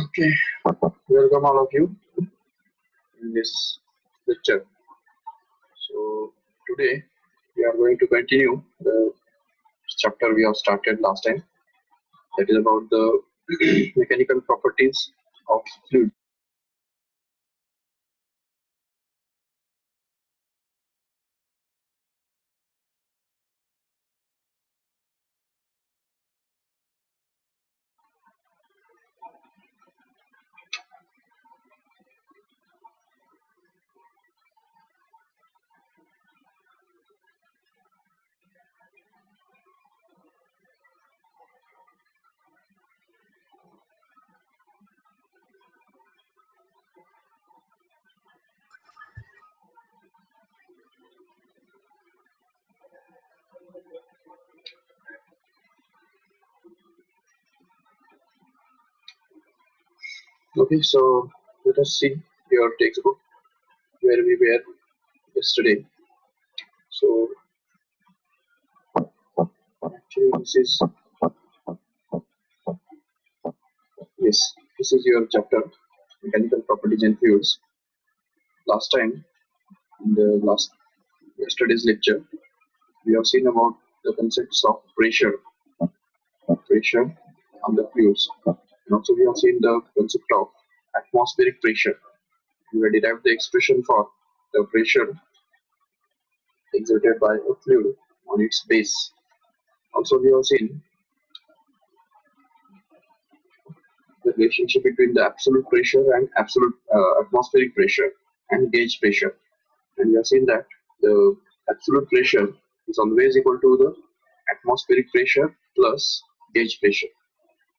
Okay, welcome all of you in this lecture. So today we are going to continue the chapter we have started last time. That is about the mechanical properties of fluid. Okay, so let us see your textbook where we were yesterday. So actually this is your chapter mechanical properties and fluids. Last time in the last yesterday's lecture we have seen about the concepts of pressure on the fluids. And also we have seen the concept of atmospheric pressure. We have derived the expression for the pressure exerted by a fluid on its base. Also we have seen the relationship between the absolute pressure and absolute atmospheric pressure and gauge pressure. And we have seen that the absolute pressure is always equal to the atmospheric pressure plus gauge pressure.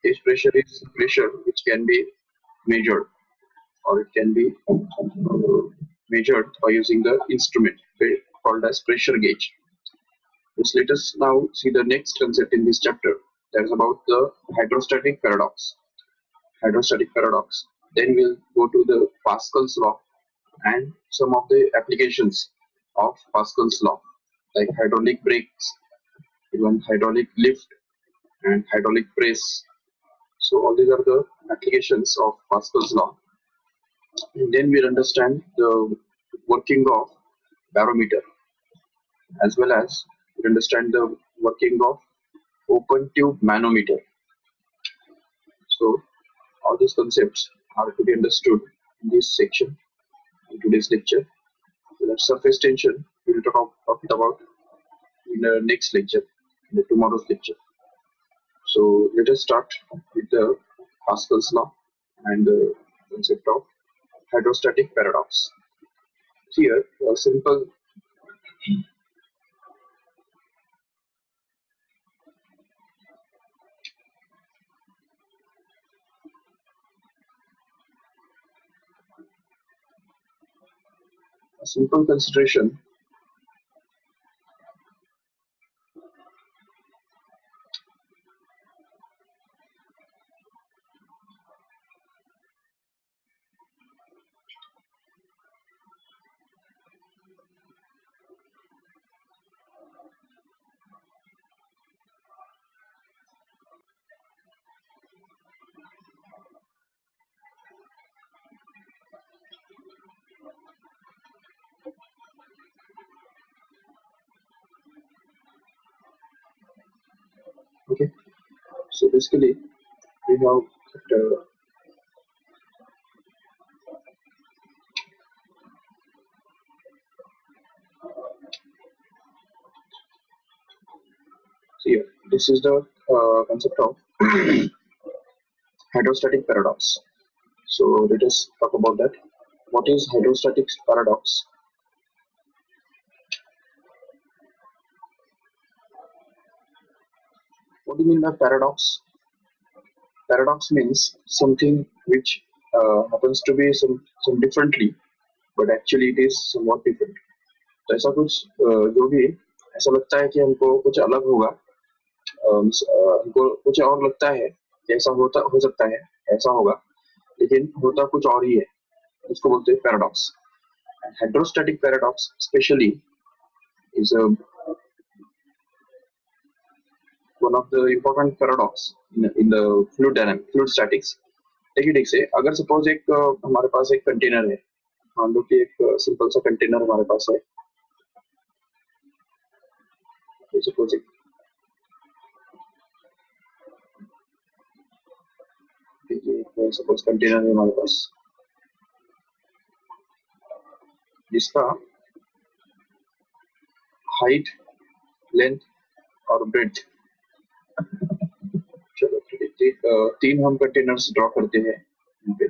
Gauge pressure is pressure which can be measured, or it can be measured by using the instrument called as pressure gauge. Just let us now see the next concept in this chapter, that is about the hydrostatic paradox. Hydrostatic paradox. Then we'll go to the Pascal's law and some of the applications of Pascal's law, like hydraulic brakes, even hydraulic lift and hydraulic press. So all these are the applications of Pascal's law. And then we'll understand the working of barometer, as well as we understand the working of open tube manometer. So all these concepts are to be understood in this section in today's lecture. So that surface tension we will talk about in the next lecture, in the tomorrow's lecture. So let us start with the Pascal's law and the concept of hydrostatic paradox. Here, a simple consideration. Okay, so basically we have here. This is the concept of hydrostatic paradox. So let us talk about that. What is hydrostatic paradox? What do you mean by paradox? Paradox means something which happens to be some differently, but actually it is somewhat different. तो ऐसा कुछ जो भी ऐसा लगता है कि हमको कुछ अलग होगा, हमको कुछ और लगता है कि ऐसा हो सकता है, ऐसा होगा, लेकिन होता कुछ और ही है, उसको बोलते हैं paradox. Hydrostatic paradox especially is one of the important paradox in the fluid statics, देखिए ठीक से, अगर सपोज एक हमारे पास एक कंटेनर है, मान लो कि एक सिंपल सा कंटेनर हमारे पास है, सपोज सपोज कंटेनर है हमारे पास जिसका हाइट, लेंथ और ब्रेड्थ, चलो ठीक है, तीन हम कंटेनर्स ड्रॉ करते हैं यहाँ पे।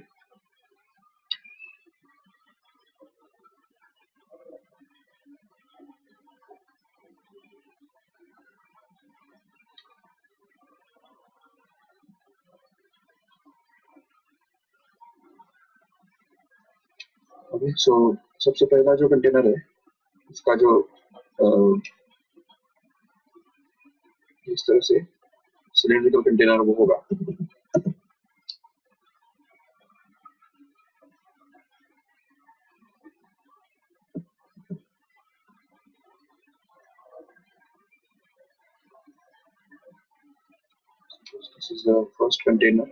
अभी सबसे पहला जो कंटेनर है उसका जो इस तरह से सिलेंड्रिकल कंटेनर वो होगा। This is the first container.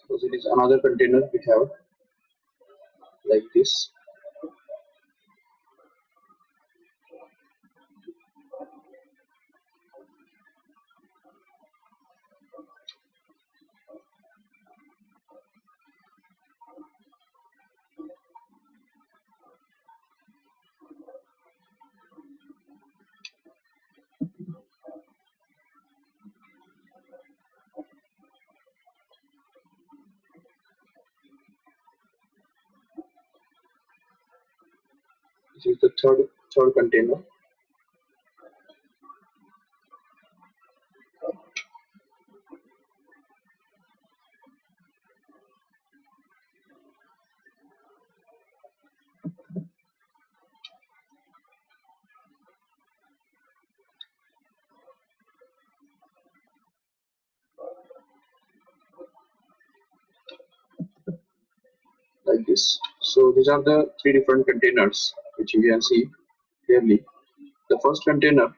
So it is another container we have like this. This is the third container. Like this. So these are the three different containers which you can see clearly. The first container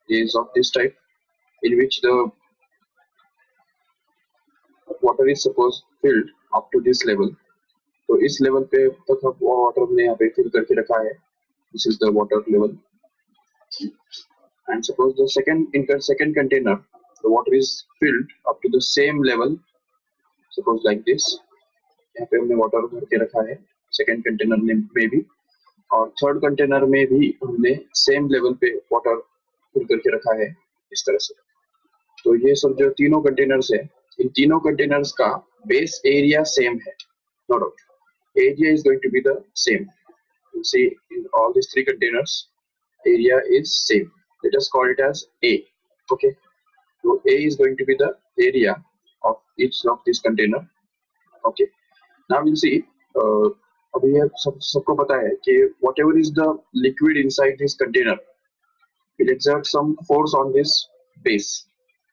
is of this type in which the water is supposed filled up to this level. तो इस level पे तक हम water हमने यहाँ पे fill करके रखा है. This is the water level. And suppose the second container, the water is filled up to the same level. Suppose like this. यहाँ पे हमने वाटर भर के रखा है सेकेंड कंटेनर में भी, और थर्ड कंटेनर में भी हमने सेम लेवल पे वाटर फिल करके रखा है इस तरह से. तो ये सब जो तीनों कंटेनर्स है, इन तीनों कंटेनर्स का बेस एरिया सेम है, no doubt. Area is going to be the same. You see in all these three containers, area is same. Let us call it as A. Okay. So A is going to be the area of each of these container. Okay. Now we'll see. अभी ये सबको पता है कि whatever is the liquid inside this container will exert some force on this base.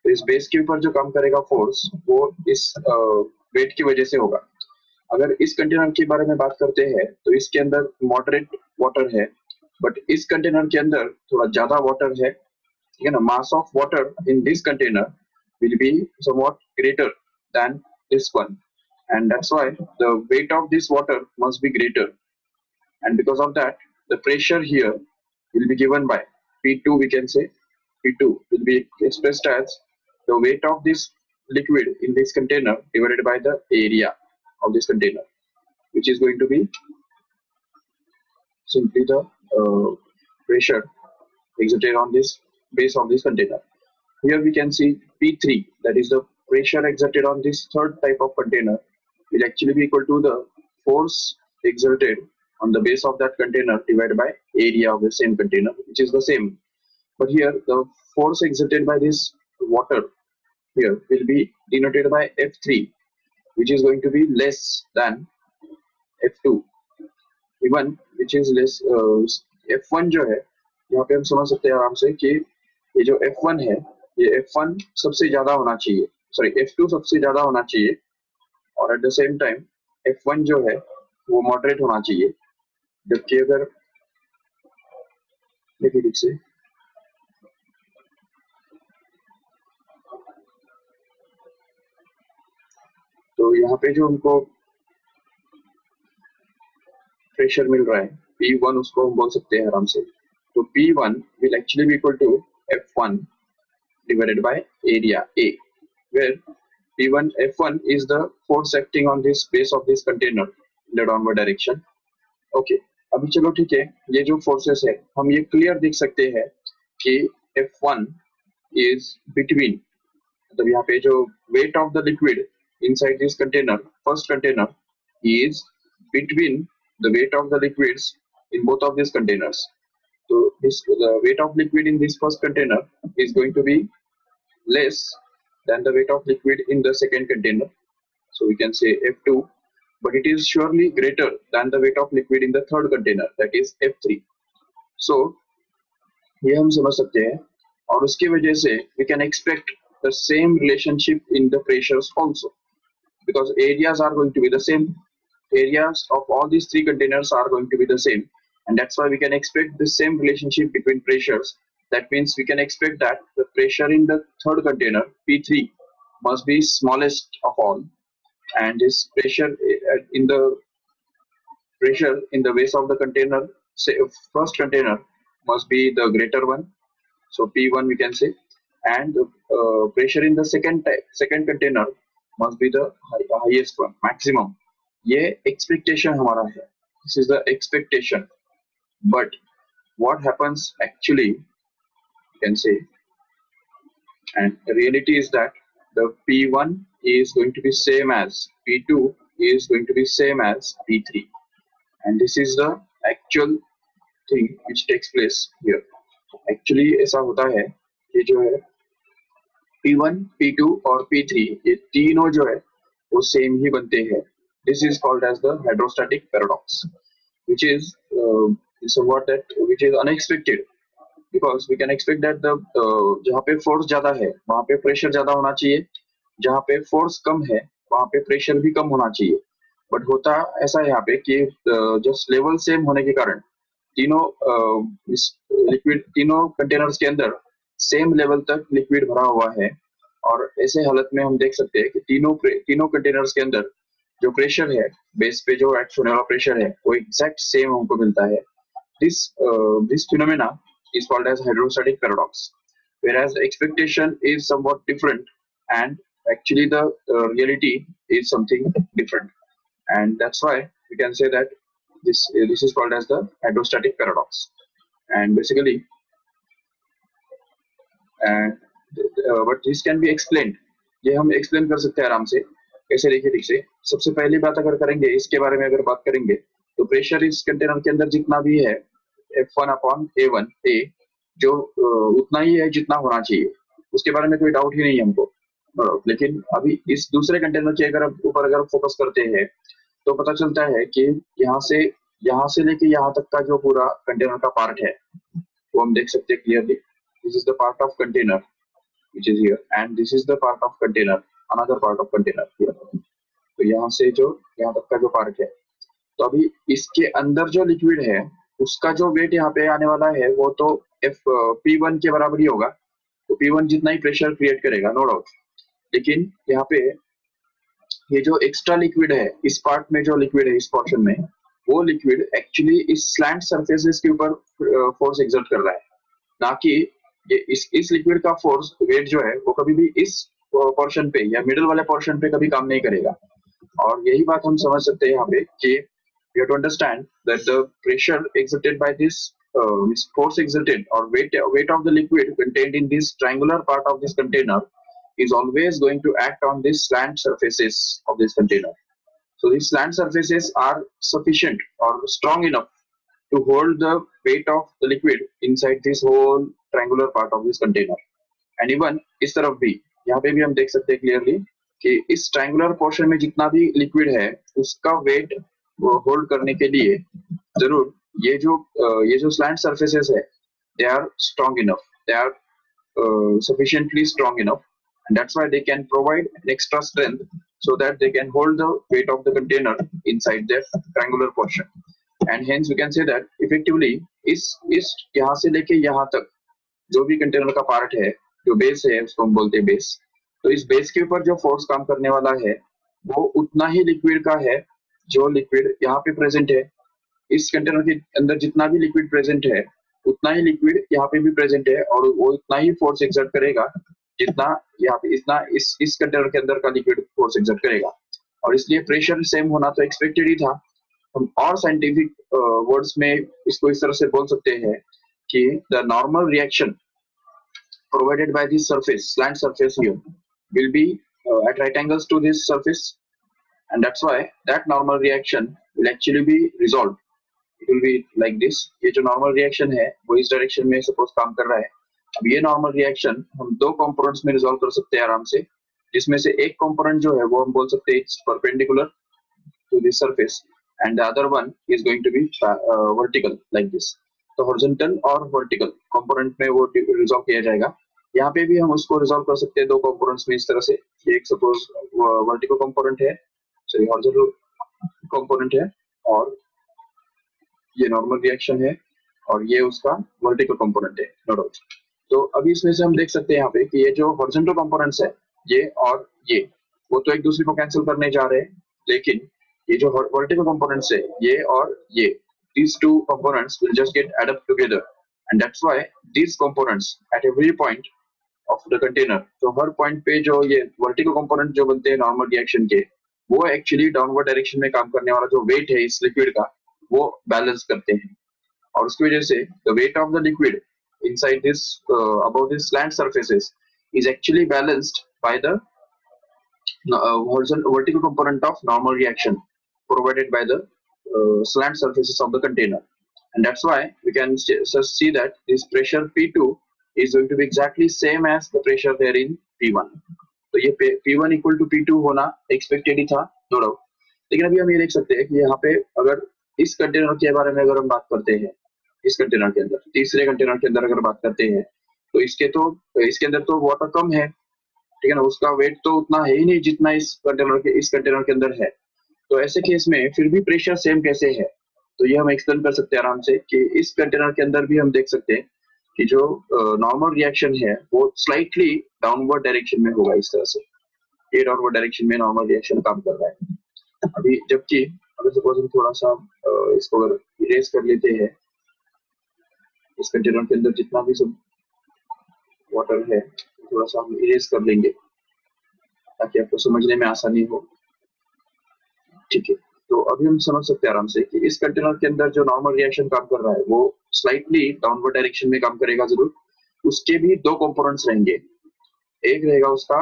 तो इस base के ऊपर जो काम करेगा फोर्स वो इस वेट की वजह से होगा. अगर इस कंटेनर के बारे में बात करते हैं तो इसके अंदर मॉडरेट वाटर है, बट इस कंटेनर के अंदर थोड़ा ज्यादा वाटर है, ठीक है ना. Mass of water in this container will be somewhat greater than this one, and that's why the weight of this water must be greater, and because of that the pressure here will be given by P2. We can say P2 will be expressed as the weight of this liquid in this container divided by the area of this container, which is going to be simply the pressure exerted on this base of this container. Here we can see P3, that is the pressure exerted on this third type of container, will actually be equal to the force exerted on the base of that container divided by area of the same container, which is the same. But here the force exerted by this water here will be denoted by F3, which is going to be less than F2, even which is less. F1 जो है, यहाँ पे हम समझ सकते हैं आराम से कि ये जो F1 है, ये F1 सबसे ज्यादा होना चाहिए सॉरी F2 सबसे ज्यादा होना चाहिए, और at the same time F1 जो है वो मॉडरेट होना चाहिए। जबकि अगर देखिए ठीक से, तो यहाँ पे जो हमको प्रेशर मिल रहा है P1, उसको हम बोल सकते हैं आराम से, तो P1 will actually be equal to F1 divided by area A, where P1 F1 is the force acting on this base of this container in the downward direction. Okay, अभी चलो ठीक है, ये जो फोर्सेस है हम ये क्लियर देख सकते हैं कि F1 is between, मतलब यहाँ पे जो weight of the liquid inside this container, first container, is between the weight of the liquids in both of these containers. So this the weight of liquid in this first container is going to be less than the weight of liquid in the second container. So we can say F2, but it is surely greater than the weight of liquid in the third container, that is F3. So ये हम समझ सकते हैं, और उसकी वजह से we can expect the same relationship in the pressures also, because areas are going to be the same. Areas of all these three containers are going to be the same, and that's why we can expect the same relationship between pressures. That means we can expect that the pressure in the third container, P3, must be smallest of all, and this pressure in the base of the container, say first container, must be the greater one, so P1 we can say, and the pressure in the second container must be the highest one, maximum. ये expectation हमारा है, this is the expectation, but what happens actually, you can say, and the reality is that the P1 is going to be same as P2 is going to be same as P3, and this is the actual thing which takes place here. Actually ऐसा होता है, ये जो है P1, P2 और P3, ये तीनों जो है वो सेम ही बनते हैं. This is called as the hydrostatic paradox, which is somewhat that which is unexpected, because we can expect that the जहाँ पे फोर्स ज्यादा है वहाँ पे प्रेशर ज्यादा होना चाहिए, जहाँ पे फोर्स कम है वहाँ पे प्रेशर भी कम होना चाहिए. बट होता ऐसा है यहाँ पे कि जस्ट लेवल सेम होने के कारण तीनों लिक्विड, तीनों कंटेनर्स के अंदर सेम लेवल तक लिक्विड भरा हुआ है, और ऐसे हालत में हम देख सकते हैं कि तीनों कंटेनर्स के अंदर जो प्रेशर है, बेस पे जो एक्ट होने वाला प्रेशर है, वो एग्जैक्ट सेम हमको मिलता है. This phenomena is called as hydrostatic paradox, whereas expectation is somewhat different, and actually the reality is something different, and that's why we can say that this is called as the hydrostatic paradox. And basically, but this can be explained, ये हम explain कर सकते हैं आराम से. कैसे, देखिए ठीक से, सबसे पहली बात अगर करेंगे इसके बारे में, अगर बात करेंगे तो प्रेशर इस कंटेनर के अंदर जितना भी है F1 अपॉन A1 A, जो उतना ही है जितना होना चाहिए, उसके बारे में कोई डाउट ही नहीं है हमको. लेकिन अभी इस दूसरे कंटेनर के ऊपर अगर फोकस करते हैं तो पता चलता है कि यहाँ से लेके यहाँ तक का जो पूरा कंटेनर का पार्ट है वो हम देख सकते हैं clearly. This is the part of container which is here, and this is the part of container, another part of container here. तो यहाँ से जो यहाँ तक का जो पार्ट है, तो अभी इसके अंदर जो लिक्विड है उसका जो वेट यहाँ पे आने वाला है वो तो P1 के बराबर ही होगा. तो P1 जितना ही प्रेशर क्रिएट करेगा, नो डाउट. लेकिन यहाँ पे ये जो एक्स्ट्रा लिक्विड है, इस पार्ट में जो लिक्विड है, इस पोर्शन में, वो लिक्विड एक्चुअली इस स्लैंट सरफेसेस के ऊपर फोर्स एक्सर्ट कर रहा है, ना कि ये इस लिक्विड का फोर्स वेट जो है वो कभी भी इस पोर्शन पे या मिडिल वाले पोर्शन पे कभी काम नहीं करेगा. और यही बात हम समझ सकते हैं यहाँ पे कि you have to understand that the pressure exerted by this force exerted or weight of the liquid contained in this triangular part of this container is always going to act on these slant surfaces of this container. So these slant surfaces are sufficient or strong enough to hold the weight of the liquid inside this whole triangular part of this container. And even इस तरफ भी, यहाँ पे भी हम देख सकते हैं क्लियरली कि इस ट्रायंगुलर पोर्शन में जितना भी लिक्विड है उसका वेट होल्ड करने के लिए जरूर ये जो स्लैंट सरफेसेस है, they are strong enough, they are sufficiently strong enough, and that's why they can provide an extra strength so that they can hold the weight of the container inside their triangular portion. And hence we can say that effectively इस यहाँ से लेके यहाँ तक जो भी container का part है, जो बेस है उसको हम बोलते हैं बेस, तो इस बेस के ऊपर जो फोर्स काम करने वाला है वो उतना ही लिक्विड का है जो लिक्विड यहाँ पे प्रेजेंट है। इस कंटेनर के अंदर जितना भी लिक्विड प्रेजेंट है उतना ही लिक्विड यहाँ पे भी प्रेजेंट है, और वो उतना ही फोर्स एक्सर्ट करेगा जितना यहाँ पे इतना इस कंटेनर के अंदर का लिक्विड फोर्स एक्सर्ट करेगा। और इसलिए प्रेशर सेम होना तो एक्सपेक्टेड ही था। हम और साइंटिफिक वर्ड्स में इसको इस तरह से बोल सकते हैं कि the normal reaction provided by this surface, slant surface here, will be at right angles to this surface, and that's why that normal reaction will actually be resolved. It will be like this. ये जो normal reaction है वो इस direction में suppose काम कर रहा है। अब ये normal reaction हम दो components में resolve कर सकते हैं आराम से, जिसमें से एक component जो है वो हम बोल सकते हैं it's perpendicular to this surface, and the other one is going to be vertical like this. तो हॉरिजॉन्टल और वर्टिकल कंपोनेंट में वो रिजॉल्व किया जाएगा। यहाँ पे भी हम उसको रिजॉल्व कर सकते हैं दो कंपोनेंट्स में इस तरह से। ये एक सपोज वर्टिकल कंपोनेंट है, सॉरी हॉरिजॉन्टल कंपोनेंट है, और ये नॉर्मल रिएक्शन है, और ये उसका वर्टिकल कंपोनेंट है, नो डाउट। तो अभी इसमें से हम देख सकते हैं यहाँ पे कि ये जो हॉरिजॉन्टल कंपोनेंट्स है ये और ये वो तो एक दूसरे को कैंसिल करने जा रहे हैं, लेकिन ये जो वर्टिकल कंपोनेंट्स है ये और ये these two components will just get added up together, and that's why these components at every point of the container, तो हर पॉइंट पे जो ये वर्टिकल कंपोनेंट जो बनते हैं नॉर्मल रिएक्शन के वो एक्चुअली डाउनवर्ड डायरेक्शन में काम करने वाला जो वेट है इस लिक्विड का वो बैलेंस करते हैं, और उसकी वजह से the weight of the liquid inside this above this slant surfaces is actually balanced by the horizontal vertical component of normal reaction provided by the slant surfaces of the container, and that's why we can see that this pressure P2 is going to be exactly same as the pressure there in P1. तो ये P1 equal to P2 होना expected ही था, no doubt। लेकिन अभी हम ये देख सकते हैं कि यहाँ पे अगर इस कंटेनर के बारे में अगर हम बात करते हैं, इस कंटेनर के अंदर तीसरे कंटेनर के अंदर अगर बात करते हैं तो इसके अंदर तो वाटर कम है, ठीक है ना, उसका वेट तो उतना है ही नहीं जितना इस कंटेनर के अंदर है। तो ऐसे केस में फिर भी प्रेशर सेम कैसे है, तो ये हम एक्सप्लेन कर सकते हैं आराम से कि इस कंटेनर के अंदर भी हम देख सकते हैं कि जो नॉर्मल रिएक्शन है वो स्लाइटली डाउनवर्ड डायरेक्शन में होगा। इस तरह से ये डाउनवर्ड डायरेक्शन में नॉर्मल रिएक्शन काम कर रहा है। अभी जबकि अगर सपोज हम थोड़ा सा इसको अगर इरेज कर लेते हैं, इस कंटेनर के अंदर जितना भी सब वाटर है थोड़ा सा हम इरेज कर लेंगे ताकि आपको समझने में आसानी हो, ठीक है। तो अभी हम समझ सकते हैं आराम से कि इस कंटेनर के अंदर जो नॉर्मल रिएक्शन काम कर रहा है वो स्लाइटली डाउनवर्ड डायरेक्शन में काम करेगा जरूर। उसके भी दो कंपोनेंट्स रहेंगे, एक रहेगा उसका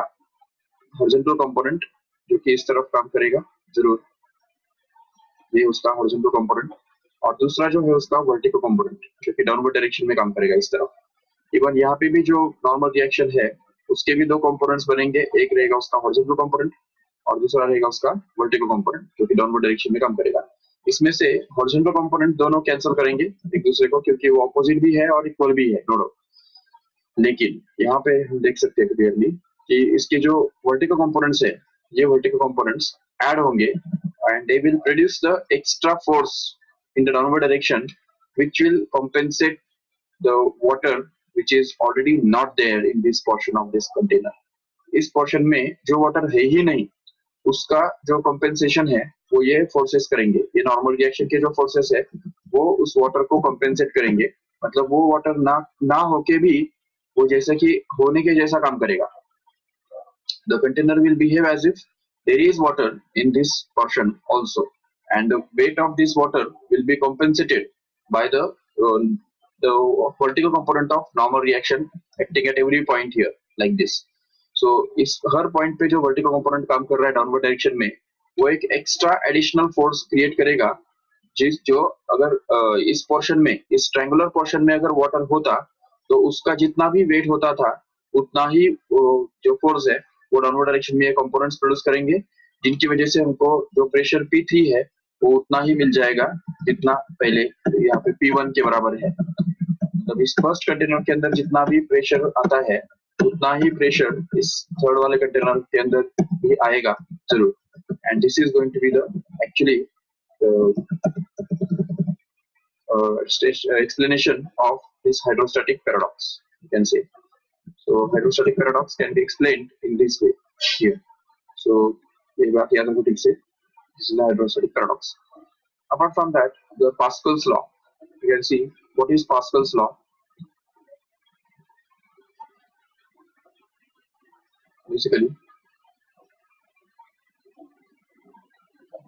हॉरिजॉन्टल कंपोनेंट जो कि इस तरफ काम करेगा जरूर, ये उसका हॉरिजॉन्टल कंपोनेंट, और दूसरा जो है उसका वर्टिकल कंपोनेंट जो कि डाउनवर्ड डायरेक्शन में काम करेगा इस तरफ। इवन यहाँ पे भी जो नॉर्मल रिएक्शन है उसके भी दो कंपोनेंट्स बनेंगे, एक रहेगा उसका हॉरिजॉन्टल कंपोनेंट और दूसरा रहेगा उसका वर्टिकल कंपोनेंट जो कि डाउनवर्ड डायरेक्शन में काम करेगा। इसमें से हॉरिजॉन्टल कंपोनेंट दोनों कैंसिल करेंगे एक दूसरे को क्योंकि वो ऑपोजिट भी है और इक्वल भी है, नो डाउट। लेकिन यहाँ पे हम देख सकते हैं क्लियरली कि इसके जो वर्टिकल कंपोनेंट्स है ये वर्टिकल कंपोनेंट्स ऐड होंगे and they will produce the extra force in the downward direction which will compensate the water which is already not there in this portion of this container. इस portion में जो water है ही नहीं उसका जो compensation है वो ये फोर्सेस करेंगे, ये नॉर्मल रिएक्शन के जो फोर्सेस है वो उस वाटर को कंपेंसेट करेंगे, मतलब वो वाटर ना होके भी वो जैसे कि होने के जैसा काम करेगा। The container will behave as if there is water in this portion also, and the weight of this water will be compensated by the vertical component of normal reaction acting at every point here like this. So इस हर point पे जो vertical component काम कर रहा है downward direction में वो एक एक्स्ट्रा एडिशनल फोर्स क्रिएट करेगा, जो अगर इस पोर्शन में इस ट्रायंगुलर पोर्शन में अगर वाटर होता तो उसका जितना भी वेट होता था उतना ही जो फोर्स है वो डाउनवर्ड डायरेक्शन में कंपोनेंट्स प्रोड्यूस करेंगे, जिनकी वजह से हमको जो प्रेशर P3 है वो उतना ही मिल जाएगा जितना पहले यहाँ पे P1 के बराबर है। तब इस फर्स्ट कंटेनर के अंदर जितना भी प्रेशर आता है उतना ही प्रेशर इस थर्ड वाले कंटेनर के अंदर भी आएगा जरूर. And this is going to be the actually explanation of this hydrostatic paradox, you can say. So hydrostatic paradox can be explained in this way here. So ये बात याद रखो ठीक से. This is the hydrostatic paradox. Apart from that, the Pascal's law. You can see what is Pascal's law. Basically,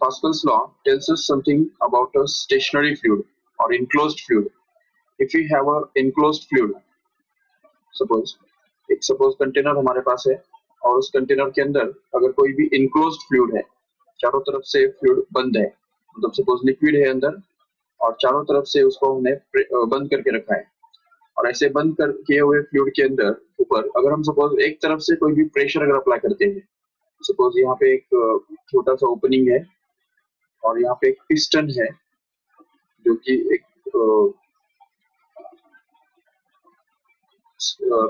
Pascal's law tells us something about a stationary fluid or enclosed fluid. If we have a enclosed fluid, suppose container हमारे पास है और उस container के अंदर अगर कोई भी enclosed fluid है, चारों तरफ से फ्लूइड बंद है, मतलब सपोज लिक्विड है अंदर और चारों तरफ से उसको हमने बंद करके रखा है, और ऐसे बंद कर किए हुए फ्लूइड के अंदर ऊपर अगर हम सपोज एक तरफ से कोई भी प्रेशर अगर अप्लाई करते हैं, सपोज यहाँ पे एक छोटा सा ओपनिंग है और यहाँ पे एक पिस्टन है जो कि एक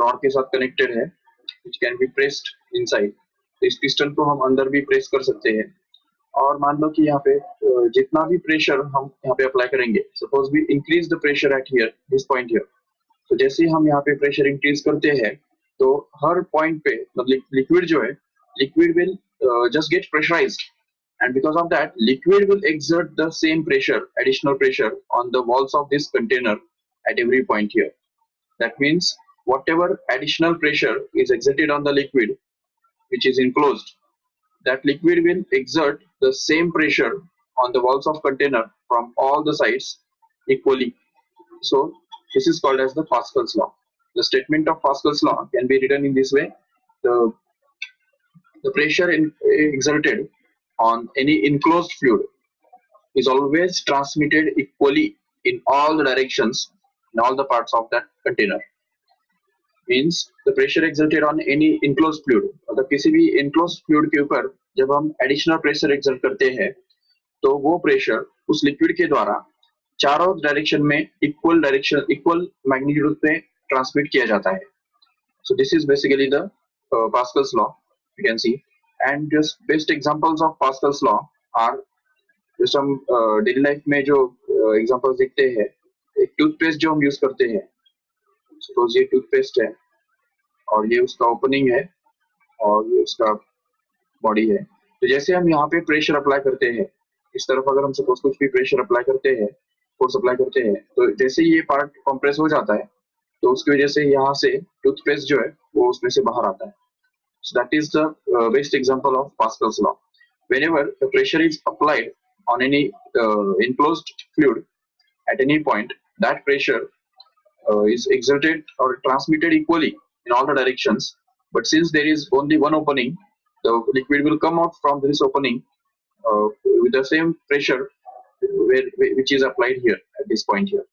रॉड के साथ कनेक्टेड है, which can be pressed inside. तो इस पिस्टन को हम अंदर भी प्रेस कर सकते हैं, और मान लो कि यहाँ पे जितना भी प्रेशर हम यहाँ पे अप्लाई करेंगे, suppose we increase the pressure at here this point here, तो जैसे ही हम यहाँ पे प्रेशर इंक्रीज करते हैं तो हर पॉइंट पे मतलब लिक्विड जो है, liquid will just get pressurized, and because of that liquid will exert the same pressure, additional pressure on the walls of this container at every point here. That means whatever additional pressure is exerted on the liquid which is enclosed, that liquid will exert the same pressure on the walls of container from all the sides equally. So this is called as the Pascal's law. The statement of Pascal's law can be written in this way: the pressure exerted on any enclosed fluid is always transmitted equally in all the directions in all the parts of that container. Means the pressure exerted on any enclosed fluid, मतलब किसी भी enclosed fluid के ऊपर जब हम additional pressure exert करते हैं तो वो pressure उस liquid के द्वारा चारों डायरेक्शन में इक्वल मैग्नीट्यूड पे ट्रांसमिट किया जाता है. So this is basically the Pascal's law, you can see. And just best examples of Pascal's law are just हम डेली लाइफ में जो एग्जांपल्स देखते हैं, एक टूथपेस्ट जो हम यूज करते हैं, सपोज ये टूथपेस्ट है और ये उसका ओपनिंग है और ये उसका बॉडी है, तो जैसे हम यहाँ पे प्रेशर अप्लाई करते हैं, इस तरफ अगर हम सपोज कुछ भी प्रेशर अप्लाई करते हैं, फोर्स अप्लाई करते हैं, तो जैसे ही ये पार्ट कंप्रेस हो जाता है तो उसकी वजह से यहाँ से टूथपेस्ट जो है वो उसमें से बाहर आता है. So that is the best example of Pascal's law. Whenever the pressure is applied on any enclosed fluid at any point, that pressure is exerted or transmitted equally in all the directions. But since there is only one opening, the liquid will come out from this opening with the same pressure which is applied here at this point here.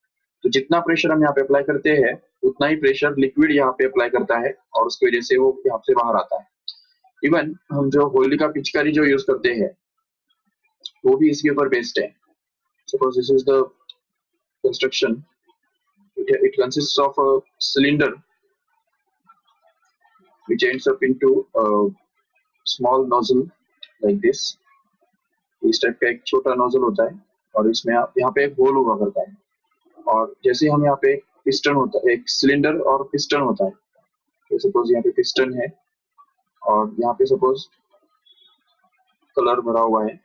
तो जितना pressure हम यहाँ पे apply करते हैं उतना ही pressure liquid यहाँ पे अप्लाई करता है और उसकी वजह से वो यहाँ से बाहर आता है. इवन हम जो होली का पिचकारी जो यूज करते हैं वो भी इसके ऊपर बेस्ड है. Suppose this is the construction. It consists of a cylinder which ends up into a small nozzle like this. इस टाइप का एक छोटा नोजल होता है और इसमें यहाँ पे एक होल हुआ करता है, और जैसे हम यहाँ पे पिस्टन होता है, एक सिलेंडर और पिस्टन होता है, तो सपोज यहाँ पे पिस्टन है और यहाँ पे सपोज कलर भरा हुआ है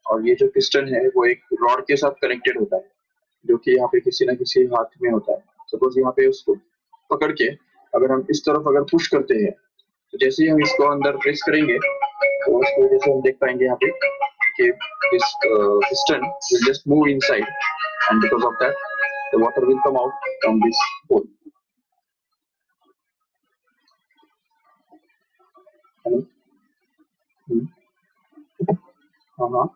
और ये जो पिस्टन है वो एक रॉड के साथ कनेक्टेड होता है जो कि यहाँ पे किसी ना किसी हाथ में होता है. सपोज यहाँ पे उसको पकड़ के अगर हम इस तरफ अगर पुश करते हैं तो जैसे ही हम इसको अंदर प्रेस करेंगे तो उसकी वजह से हम देख पाएंगे यहाँ पे कि this piston will just move inside, and because of that the water will come out from this hole. Hello? Uh-huh.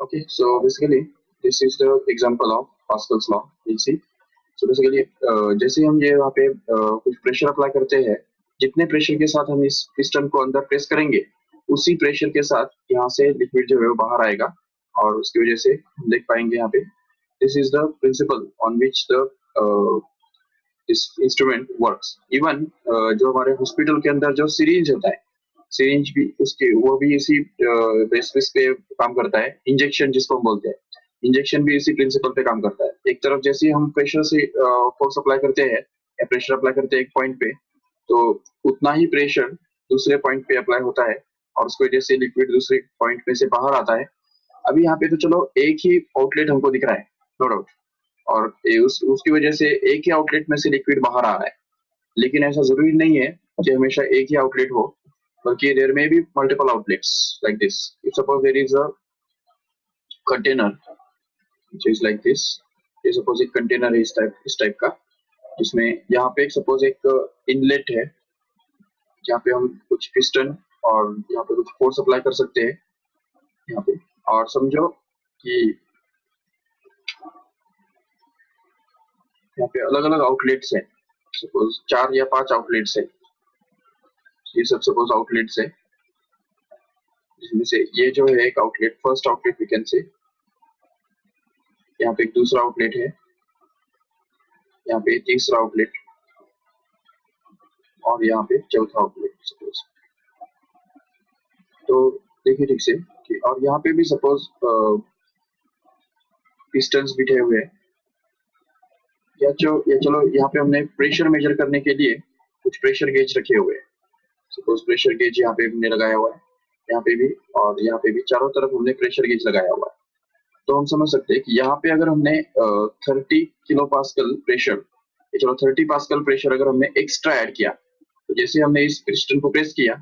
Okay, so basically this is the example of Pascal's law. We'll see. So basically जैसे हम ये वहाँ पे कुछ pressure apply करते हैं, जितने pressure के साथ हम इस पिस्टन को अंदर प्रेस करेंगे, उसी प्रेशर के साथ यहाँ से लिक्विड जो है वो बाहर आएगा, और उसकी वजह से हम देख पाएंगे यहाँ पे this is the principal on which the this instrument works. Even जो हमारे हॉस्पिटल के अंदर जो सिरिंज होता है, सिरिंज भी उसके वो भी इसी बेसिस पे काम करता है. इंजेक्शन जिसको हम बोलते हैं, इंजेक्शन भी इसी प्रिंसिपल पे काम करता है. एक तरफ जैसे हम प्रेशर से फोर्स अप्लाई करते हैं या प्रेशर अप्लाई करते हैं एक पॉइंट पे, तो उतना ही प्रेशर दूसरे पॉइंट पे अप्लाई होता है, और उसकी वजह से लिक्विड दूसरे पॉइंट पे से बाहर आता है. अभी यहाँ पे तो चलो एक ही आउटलेट हमको दिख रहा है, नो डाउट, और उसकी वजह से एक ही आउटलेट में से लिक्विड बाहर आ रहा है. लेकिन ऐसा जरूरी नहीं है कि हमेशा एक ही आउटलेट हो, बल्कि there may be multiple outlets like this. If suppose there is a container which is like this, ये सपोज एक कंटेनर है इस टाइप का, जिसमें यहाँ पे सपोज एक इनलेट है जहाँ पे हम कुछ पिस्टन और यहाँ पे कुछ फोर्स अप्लाई कर सकते हैं यहाँ पे. और समझो कि यहाँ पे अलग अलग आउटलेट्स हैं, सपोज 4 या 5 आउटलेट्स है. ये सब सपोज आउटलेट्स है, जिसमें से ये जो है एक outlet, first outlet we can say, यहाँ पे एक दूसरा आउटलेट है, यहाँ पे तीसरा आउटलेट, और यहाँ पे चौथा आउटलेट सपोज. तो देखिए ठीक से कि और यहाँ पे भी सपोज पिस्टन्स बिठे हुए हैं, या चलो यहाँ पे हमने प्रेशर मेजर करने के लिए कुछ प्रेशर गेज रखे हुए हैं. सपोज प्रेशर गेज यहाँ पे हमने लगाया हुआ है, यहाँ पे भी और यहाँ पे भी, चारों तरफ हमने प्रेशर गेज लगाया हुआ है. तो हम समझ सकते हैं कि यहाँ पे अगर हमने 30 किलो पास्कल प्रेशर, चलो 30 पास्कल प्रेशर अगर हमने एक्स्ट्रा ऐड किया, तो जैसे हमने इस पिस्टन को प्रेस किया,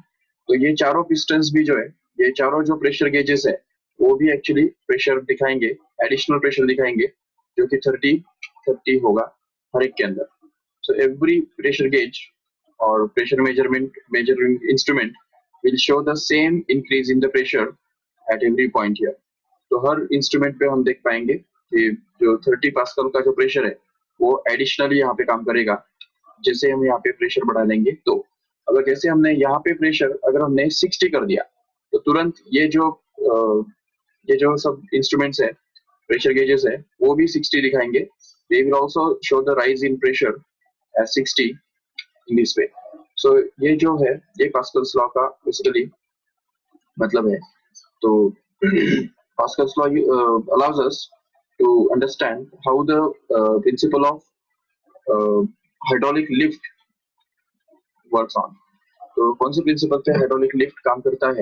तो ये चारों पिस्टन्स भी जो है, ये चारों जो प्रेशर गेजेस है, वो भी एक्चुअली प्रेशर दिखाएंगे, एडिशनल प्रेशर दिखाएंगे, जो कि 30 होगा हर एक के अंदर. सो एवरी प्रेशर गेज और pressure measuring instrument will show the same increase in the pressure at every point here. तो हर इंस्ट्रूमेंट पे हम देख पाएंगे कि जो 30 पास्कल का जो प्रेशर है वो एडिशनली यहाँ पे काम करेगा. जैसे हम यहाँ पे प्रेशर बढ़ा लेंगे, तो अगर जैसे हमने यहाँ पे प्रेशर अगर हमने 60 कर दिया, तो तुरंत ये जो सब इंस्ट्रूमेंट्स है, प्रेशर गेजेस है, वो भी 60 दिखाएंगे. They will also show the rise in pressure as 60 in this way. So ये जो है, ये पास्कल्स लॉ का बेसिकली मतलब है. तो Pascal's law allows us to understand how the principle of hydraulic lift works on. तो कौन से प्रिंसिपल पे हाइड्रोलिक लिफ्ट काम करता है